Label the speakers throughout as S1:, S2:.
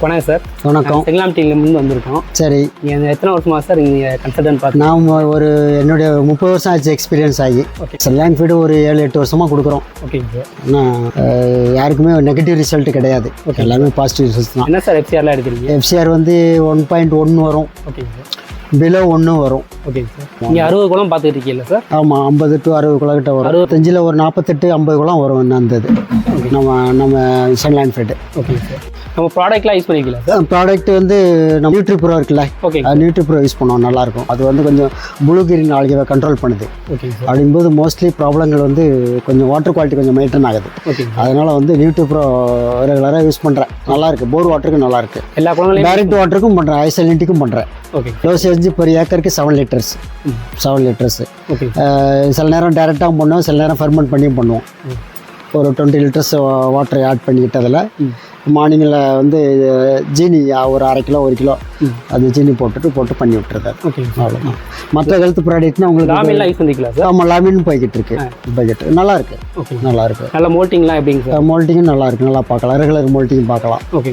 S1: வணக்கம் சார்.
S2: வணக்கம்.
S1: செங்கலாம் டீம்லேருந்து வந்திருக்கோம்.
S2: சரி,
S1: நீங்கள் எத்தனை வருஷமா சார் இங்கே கன்சல்டன்ட் பார்த்து?
S2: நான் ஒரு என்னுடைய 30 வருஷம் ஆச்சு எக்ஸ்பீரியன்ஸ் ஆகி.
S1: ஓகே.
S2: செல்லாங் ஃபீடு ஒரு 7-8 வருஷமாக கொடுக்குறோம்.
S1: ஓகேங்க சார்.
S2: ஆனால் யாருக்குமே நெகட்டிவ் ரிசல்ட் கிடையாது.
S1: ஓகே.
S2: எல்லாமே பாசிட்டிவ் ரிசல்ட் தான்.
S1: என்ன சார் FCRலாம் எடுக்கிறீங்க?
S2: FCR வந்து 1.1 வரும்,
S1: ஓகேங்க சார்.
S2: பிலோ 1 வரும்.
S1: ஓகேங்க சார். நீங்கள் 60 குளம் பார்த்துட்டு இருக்கீங்களா சார்?
S2: ஆமாம், 50 to 60 குளக்கிட்ட வரும். 65 ஒரு 48-50 குளம் வரும். அந்த இது நம்ம செல்லாங் ஃபீடு.
S1: ஓகேங்க சார். நம்ம ப்ராடக்ட்லாம் யூஸ் பண்ணிக்கலாம் சார்?
S2: ப்ராடக்ட் வந்து நம்ம நியூட்ரி ப்ரோ இருக்குல்ல,
S1: ஓகே.
S2: நியூட்ரி ப்ரோ யூஸ் பண்ணுவோம், நல்லாயிருக்கும். அது வந்து கொஞ்சம் ப்ளூ கிரீன் ஆல்கேவை கண்ட்ரோல் பண்ணுது.
S1: ஓகேங்க சார்.
S2: அப்படிங்கும்போது மோஸ்ட்லி ப்ராப்ளங்கள் வந்து கொஞ்சம் வாட்டர் குவாலிட்டி கொஞ்சம் மெயின்டைன் ஆகுது.
S1: ஓகேங்க.
S2: அதனால் வந்து நியூட்ரி ப்ரோ ரெகுலராக யூஸ் பண்ணுறேன். நல்லாயிருக்கு. போர் வாட்டருக்கும் நல்லாயிருக்கு.
S1: எல்லா குளங்களையும்
S2: டைரக்ட் வாட்டருக்கும் பண்ணுறேன், ஐசோலிட்டிக்கும் பண்ணுறேன்.
S1: ஓகே.
S2: டோசேஜ் per ஏக்கருக்கு 7 லிட்டர்ஸ்.
S1: ஓகே.
S2: சில நேரம் டைரெக்டாகவும் பண்ணுவோம், சில நேரம் ஃபெர்மெண்ட் பண்ணியும் பண்ணுவோம். ஒரு 20 லிட்டர்ஸ் வாட்டர் ஆட் பண்ணிக்கிட்டு அதில் மார்னிங்கில் வந்து ஜீனி ஒரு 1/2 கிலோ 1 கிலோ அது ஜீனி போட்டு பண்ணி விட்டுருது.
S1: ஓகே.
S2: அவ்வளோதான். மற்ற ஹெல்த் ப்ராடக்ட்னா உங்களுக்கு
S1: லாமின்லாம் யூஸ் பண்ணிக்கலாம் சார்?
S2: ஆமாம், லாமின் போய்கிட்டு இருக்கு. நல்லாயிருக்கு.
S1: ஓகே.
S2: நல்லாயிருக்கு.
S1: நல்ல மோல்ட்டிங்லாம் எப்படிங்க சார்?
S2: மோல்ட்டிங்கும் நல்லாயிருக்கு, நல்லா பார்க்கலாம். ரெகுலர் மோல்ட்டிங் பார்க்கலாம்.
S1: ஓகே.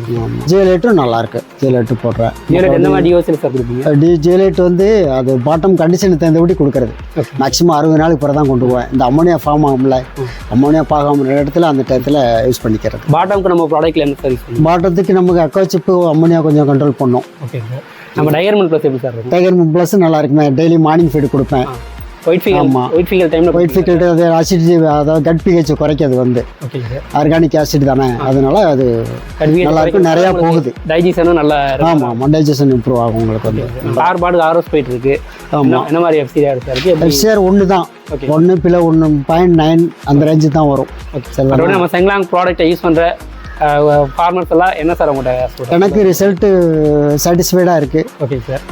S2: ஜியலேட்டும் நல்லாயிருக்கு. ஜியலேட்டு போடுறேன்.
S1: எந்த மாதிரி டிஓசியில் சார் கொடுப்பீங்க?
S2: ஜியலேட் வந்து அது பாட்டம் கண்டிஷனுக்கு தகுந்தபடி கொடுக்குறது. மேக்ஸிமம் 60 நாளுக்கு பிறகு தான் கொண்டு போவேன். இந்த அம்மோனியா ஃபார்ம் ஆகும்ல, அம்மோனியா பாகாம இடத்துல அந்த டயத்தில் யூஸ் பண்ணிக்கிறது.
S1: பாட்டம்க்கு நம்ம ப்ராடக்ட்டில் என்ன சார் யூஸ் பண்ணுவோம்?
S2: பாட்டத்துக்கு நமக்கு அக்கா சிப்பு அம்மோனியா கொஞ்சம் கண்ட்ரோல் பண்ணோம்.
S1: Okay sir. நம்ம டைகர்மன் ப்ளஸ் எப்படி சார் இருக்கும்?
S2: டைகர்மன் ப்ளஸ் நல்லா இருக்குமே. டெய்லி மார்னிங் ஃபீடு கொடுப்பேன்.
S1: ஒயிட் ஃபீகல் டைமில்
S2: ஒயிட் ஃபீகல் அது அசிடிட்டி, அதாவது கட் பிஹெச் குறைக்கிறது வந்து
S1: ஓகே சார்.
S2: ஆர்கானிக் ஆசிட் தானே, அதனால அது நல்லா இருக்கும். நிறையா போகுது.
S1: டைஜஷனும் நல்லா.
S2: ஆமாம், டைஜஷன் இம்ப்ரூவ் ஆகும் உங்களுக்கு வந்து.
S1: பாட்டுக்கு ஆர்எஸ் போயிட்டு இருக்கு. ஆமாம். என்ன மாதிரி FCR இருக்கு?
S2: FCR 1 தான். 1 பில 1.9 அந்த ரேஞ்சு தான் வரும்.
S1: ஓகே. நம்ம செங்லாங் ப்ராடக்ட்டை யூஸ் பண்ணுற ஃபார்மர்ஸ் எல்லாம் என்ன சார் உங்கள்கிட்ட?
S2: எனக்கு ரிசல்ட்டு சாட்டிஸ்ஃபைடாக இருக்குது.
S1: Okay sir.